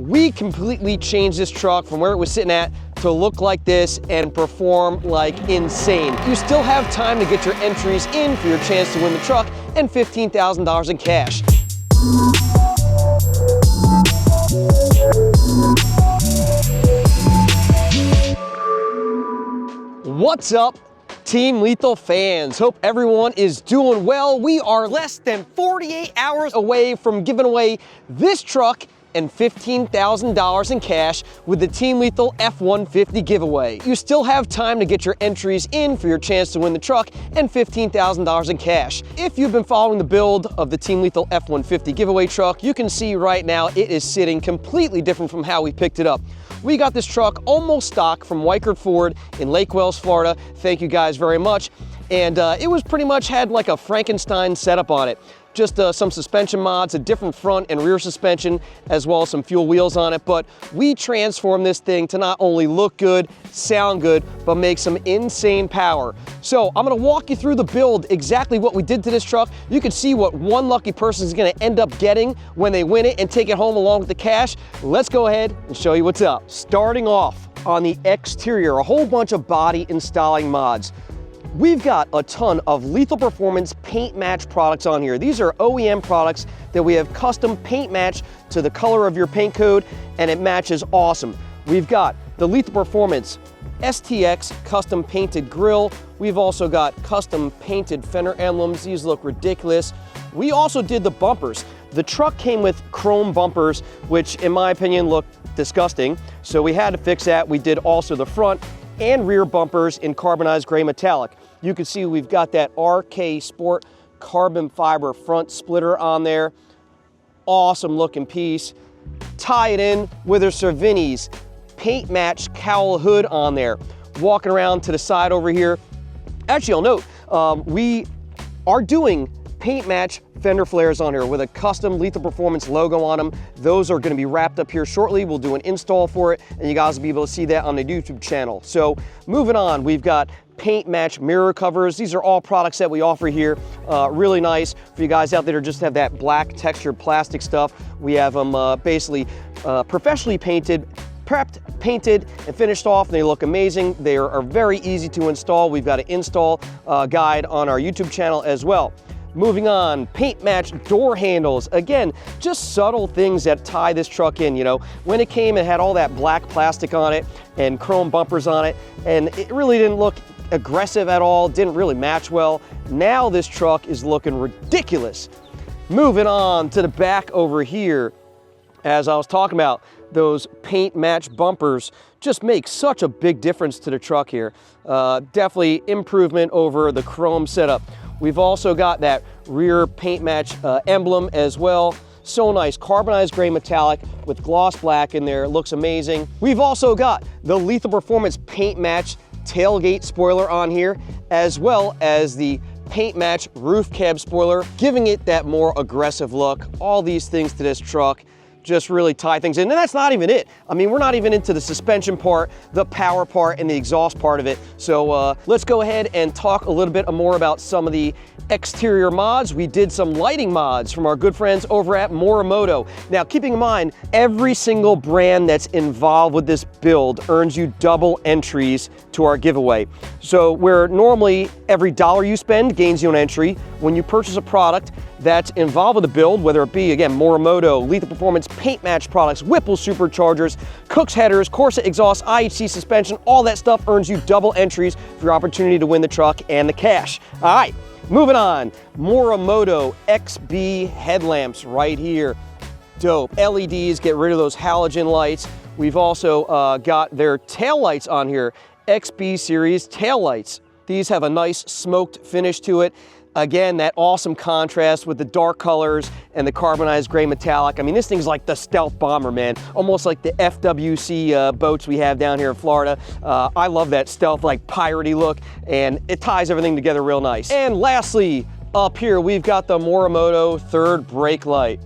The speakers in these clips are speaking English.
We completely changed this truck from where it was sitting at to look like this and perform like insane. You still have time to get your entries in for your chance to win the truck and $15,000 in cash. What's up, Team Lethal fans? Hope everyone is doing well. We are less than 48 hours away from giving away this truck and $15,000 in cash with the Team Lethal F-150 giveaway. You still have time to get your entries in for your chance to win the truck and $15,000 in cash. If you've been following the build of the Team Lethal F-150 giveaway truck, you can see right now it is sitting completely different from how we picked it up. We got this truck almost stock from Weichert Ford in Lake Wales, Florida. Thank you guys very much. And it was pretty much had like a Frankenstein setup on it. Just some suspension mods, a different front and rear suspension, as well as some fuel wheels on it. But we transformed this thing to not only look good, sound good, but make some insane power. So I'm gonna walk you through the build, exactly what we did to this truck. You can see what one lucky person is gonna end up getting when they win it and take it home along with the cash. Let's go ahead and show you what's up. Starting off on the exterior, a whole bunch of body and styling mods. We've got a ton of Lethal Performance paint match products on here. These are OEM products that we have custom paint matched to the color of your paint code, and it matches awesome. We've got the Lethal Performance STX custom painted grille. We've also got custom painted fender emblems. These look ridiculous. We also did the bumpers. The truck came with chrome bumpers, which in my opinion look disgusting. So we had to fix that. We did also the front and rear bumpers in carbonized gray metallic. You can see we've got that RK Sport carbon fiber front splitter on there. Awesome looking piece. Tie it in with a Cervini's paint match cowl hood on there. Walking around to the side over here. Actually, I'll note, we are doing paint match fender flares on here with a custom Lethal Performance logo on them. Those are going to be wrapped up here shortly. We'll do an install for it, and you guys will be able to see that on the YouTube channel. So moving on, we've got paint match mirror covers. These are all products that we offer here. Really nice for you guys out there just have that black textured plastic stuff. We have them basically professionally painted, prepped, painted, and finished off, and they look amazing. They are very easy to install. We've got an install guide on our YouTube channel as well. Moving on, paint match door handles. Again, just subtle things that tie this truck in, you know. When it came, it had all that black plastic on it and chrome bumpers on it, and it really didn't look aggressive at all, didn't really match well. Now this truck is looking ridiculous. Moving on to the back over here, as I was talking about, those paint match bumpers just make such a big difference to the truck here. Definitely improvement over the chrome setup. We've also got that rear paint match emblem as well. So nice, carbonized gray metallic with gloss black in there, looks amazing. We've also got the Lethal Performance paint match tailgate spoiler on here, as well as the paint match roof cab spoiler, giving it that more aggressive look. All these things to this truck just really tie things in. And that's not even it. I mean, we're not even into the suspension part, the power part, and the exhaust part of it. So let's go ahead and talk a little bit more about some of the exterior mods. We did some lighting mods from our good friends over at Morimoto. Now, keeping in mind, every single brand that's involved with this build earns you double entries to our giveaway. So where normally every dollar you spend gains you an entry, when you purchase a product that's involved with the build, whether it be, again, Morimoto, Lethal Performance paint match products, Whipple superchargers, Cook's headers, Corsa exhaust, IHC suspension, all that stuff earns you double entries for your opportunity to win the truck and the cash. All right, moving on. Morimoto XB headlamps right here. Dope. LEDs, get rid of those halogen lights. We've also got their tail lights on here. XB series tail lights. These have a nice smoked finish to it. Again, that awesome contrast with the dark colors and the carbonized gray metallic. I mean, this thing's like the stealth bomber, man. Almost like the FWC boats we have down here in Florida. I love that stealth, like piratey look, and it ties everything together real nice. And lastly, up here, we've got the Morimoto third brake light.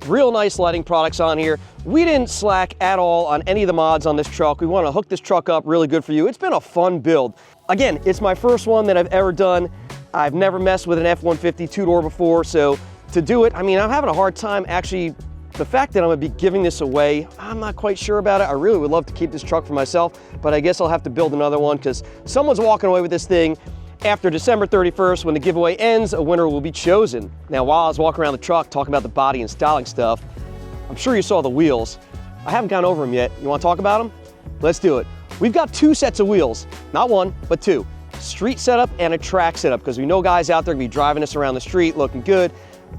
Real nice lighting products on here. We didn't slack at all on any of the mods on this truck. We want to hook this truck up really good for you. It's been a fun build. Again, it's my first one that I've ever done. I've never messed with an F-150 two-door before, so to do it, I mean, I'm having a hard time actually The fact that I'm gonna be giving this away, I'm not quite sure about it. I really would love to keep this truck for myself, but I guess I'll have to build another one because someone's walking away with this thing. After December 31st, when the giveaway ends, a winner will be chosen. Now, while I was walking around the truck talking about the body and styling stuff, I'm sure you saw the wheels. I haven't gone over them yet. You wanna talk about them? Let's do it. We've got 2 sets of wheels, not 1, but 2. Street setup and a track setup, because we know guys out there gonna be driving us around the street looking good,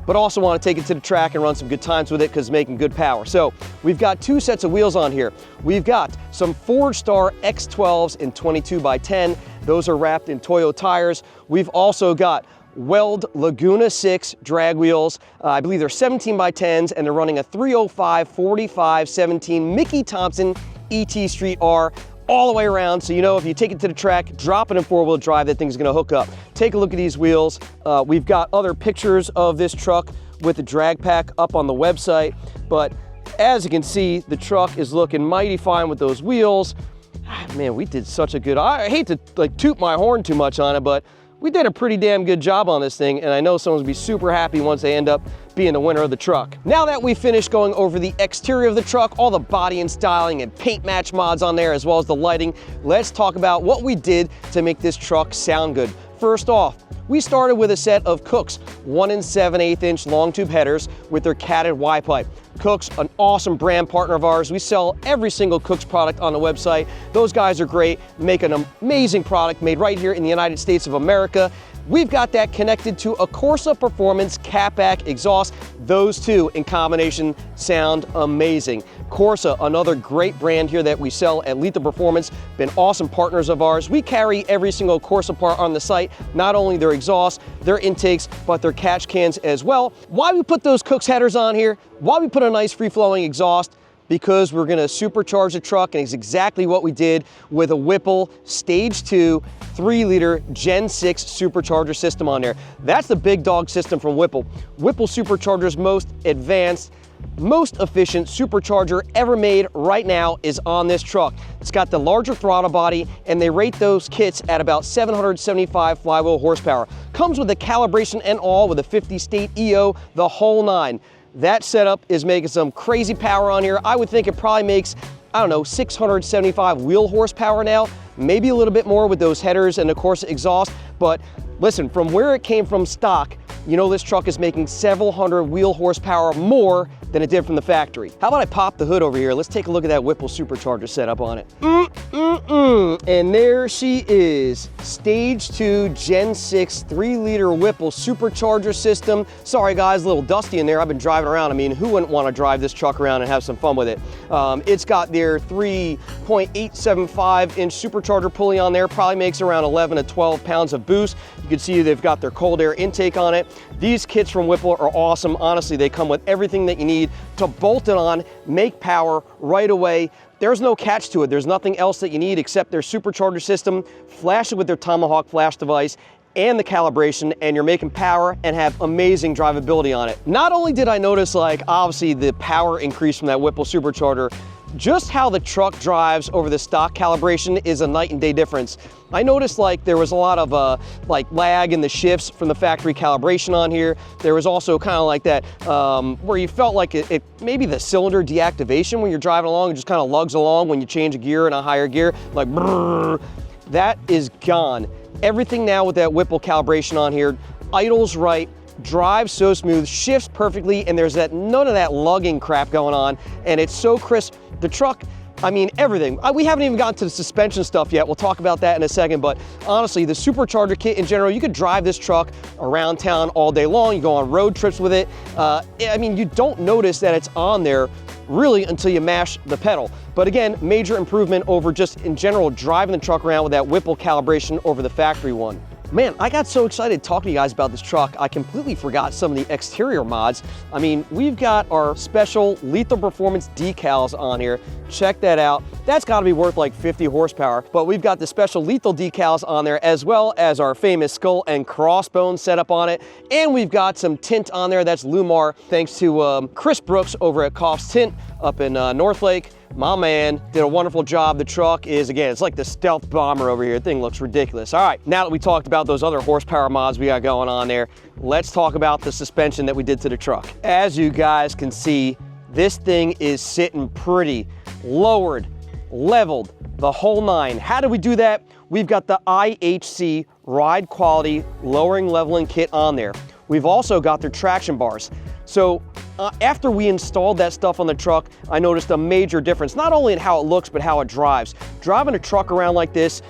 but also want to take it to the track and run some good times with it because it's making good power. So we've got 2 sets of wheels on here. We've got some Forge Star X12s in 22x10. Those are wrapped in Toyo tires. We've also got Weld Laguna 6 drag wheels. I believe they're 17x10s, and they're running a 305/45/17 Mickey Thompson ET Street R all the way around, so you know if you take it to the track, drop it in 4-wheel drive, that thing's gonna hook up. Take a look at these wheels. We've got other pictures of this truck with the drag pack up on the website, but as you can see, the truck is looking mighty fine with those wheels. Man, we did such a good, I hate to like toot my horn too much on it, but we did a pretty damn good job on this thing, and I know someone's gonna be super happy once they end up being the winner of the truck. Now that we finished going over the exterior of the truck, all the body and styling and paint match mods on there, as well as the lighting, let's talk about what we did to make this truck sound good. First off, we started with a set of Cooks 1 7/8 inch long tube headers with their catted Y-pipe. Cooks, an awesome brand partner of ours. We sell every single Cooks product on the website. Those guys are great, make an amazing product made right here in the United States of America. We've got that connected to a Corsa Performance catback exhaust. Those two in combination sound amazing. Corsa, another great brand here that we sell at Lethal Performance, been awesome partners of ours. We carry every single Corsa part on the site, not only their exhaust, their intakes, but their catch cans as well. Why we put those Cooks headers on here? Why we put a nice free-flowing exhaust? Because we're gonna supercharge the truck, and it's exactly what we did with a Whipple Stage 2 3-liter Gen 6 supercharger system on there. That's the big dog system from Whipple. Whipple Supercharger's most advanced, most efficient supercharger ever made right now is on this truck. It's got the larger throttle body, and they rate those kits at about 775 flywheel horsepower. Comes with a calibration and all with a 50-state EO, the whole 9. That setup is making some crazy power on here. I would think it probably makes, I don't know, 675 wheel horsepower now, maybe a little bit more with those headers and of course exhaust. But listen, from where it came from stock, you know this truck is making several hundred wheel horsepower more than it did from the factory. How about I pop the hood over here? Let's take a look at that Whipple supercharger setup on it. And there she is. Stage 2 Gen 6 3-liter Whipple supercharger system. Sorry guys, a little dusty in there. I've been driving around. I mean, who wouldn't want to drive this truck around and have some fun with it? It's got their 3.875 inch supercharger pulley on there. Probably makes around 11 to 12 pounds of boost. You can see they've got their cold air intake on it. These kits from Whipple are awesome. Honestly, they come with everything that you need to bolt it on, make power right away. There's no catch to it. There's nothing else that you need except their supercharger system, flash it with their Tomahawk flash device, and the calibration, and you're making power and have amazing drivability on it. Not only did I notice, like, obviously the power increase from that Whipple supercharger, just how the truck drives over the stock calibration is a night and day difference. I noticed like there was a lot of like lag in the shifts from the factory calibration on here. There was also kind of like that where you felt like it maybe the cylinder deactivation when you're driving along, it just kind of lugs along when you change a gear in a higher gear, like brrr. That is gone. Everything now with that Whipple calibration on here, idles right, drives so smooth, shifts perfectly, and there's none of that lugging crap going on, and it's so crisp. The truck, I mean, everything. We haven't even gotten to the suspension stuff yet. We'll talk about that in a second, but honestly, the supercharger kit in general, you could drive this truck around town all day long. You go on road trips with it. I mean, you don't notice that it's on there really until you mash the pedal. But again, major improvement over just in general driving the truck around with that Whipple calibration over the factory one. Man, I got so excited talking to you guys about this truck, I completely forgot some of the exterior mods. I mean, we've got our special Lethal Performance decals on here. Check that out. That's gotta be worth like 50 horsepower, but we've got the special Lethal decals on there, as well as our famous skull and crossbones setup on it. And we've got some tint on there, that's Lumar, thanks to Chris Brooks over at Coff's Tint up in Northlake. My man did a wonderful job. The truck is, again, it's like the stealth bomber over here. The thing looks ridiculous. All right, now that we talked about those other horsepower mods we got going on there, let's talk about the suspension that we did to the truck. As you guys can see, This thing is sitting pretty, lowered, leveled, the whole nine. How do we do that? We've got the IHC Ride Quality Lowering Leveling Kit on there. We've also got their traction bars. So after we installed that stuff on the truck, I noticed a major difference, not only in how it looks, but how it drives. Driving a truck around like this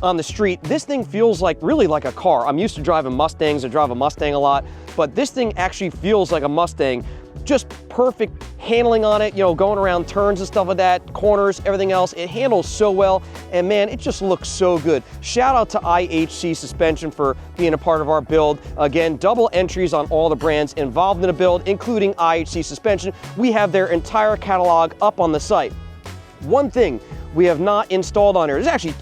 on the street, this thing feels like really like a car. I'm used to driving Mustangs. I drive a Mustang a lot, but this thing actually feels like a Mustang. Just perfect handling on it, you know, going around turns and stuff like that, corners, everything else. It handles so well, and man, it just looks so good. Shout out to IHC Suspension for being a part of our build. Again, double entries on all the brands involved in the build, including IHC Suspension. We have their entire catalog up on the site. One thing we have not installed on here, there's actually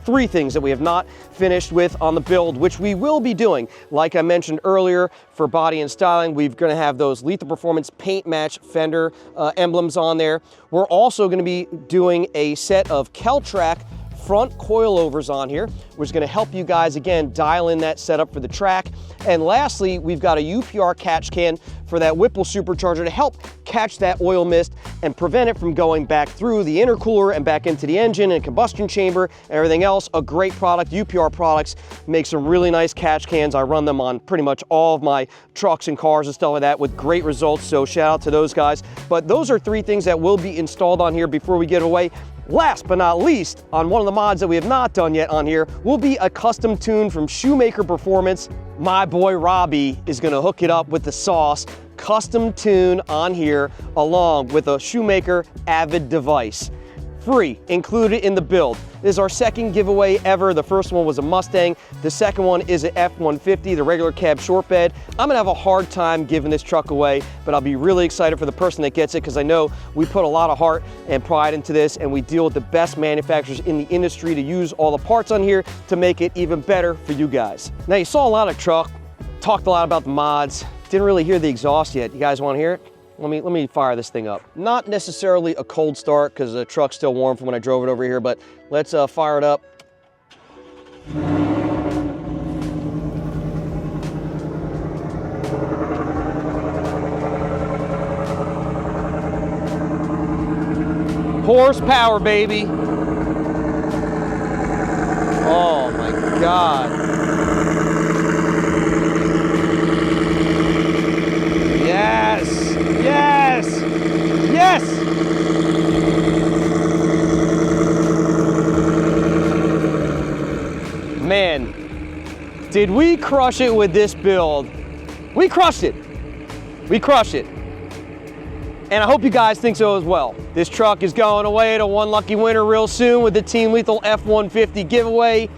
3 things that we have not finished with on the build, which we will be doing. Like I mentioned earlier, for body and styling, we're gonna have those Lethal Performance paint match fender emblems on there. We're also gonna be doing a set of Keltrack front coilovers on here, which is gonna help you guys, again, dial in that setup for the track. And lastly, we've got a UPR catch can for that Whipple supercharger to help catch that oil mist and prevent it from going back through the intercooler and back into the engine and combustion chamber and everything else. A great product. UPR Products make some really nice catch cans. I run them on pretty much all of my trucks and cars and stuff like that with great results, so shout out to those guys. But those are 3 things that will be installed on here before we get away. Last but not least, on one of the mods that we have not done yet on here, will be a custom tune from Shoemaker Performance. My boy Robbie is gonna hook it up with the sauce. Custom tune on here, along with a Shoemaker Avid device. Free, included in the build. This is our second giveaway ever. The first one was a Mustang. The second one is an F-150, the regular cab short bed. I'm gonna have a hard time giving this truck away, but I'll be really excited for the person that gets it, because I know we put a lot of heart and pride into this, and we deal with the best manufacturers in the industry to use all the parts on here to make it even better for you guys. Now, you saw a lot of truck, talked a lot about the mods, didn't really hear the exhaust yet. You guys wanna hear it? Let me fire this thing up. Not necessarily a cold start, because the truck's still warm from when I drove it over here, but let's fire it up. Horsepower, baby. Oh my God. Yes, yes, yes. Man, did we crush it with this build? We crushed it. We crushed it. And I hope you guys think so as well. This truck is going away to one lucky winner real soon with the Team Lethal F-150 giveaway.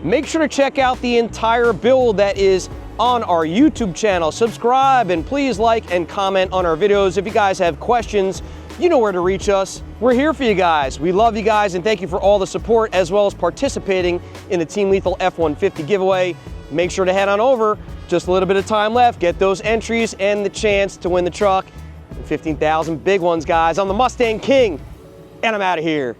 Make sure to check out the entire build that is on our YouTube channel. Subscribe and please like and comment on our videos. If you guys have questions, you know where to reach us. We're here for you guys. We love you guys, and thank you for all the support as well as participating in the Team Lethal F-150 giveaway. Make sure to head on over. Just a little bit of time left. Get those entries and the chance to win the truck. 15,000 big ones, guys. I'm the Mustang King, and I'm out of here.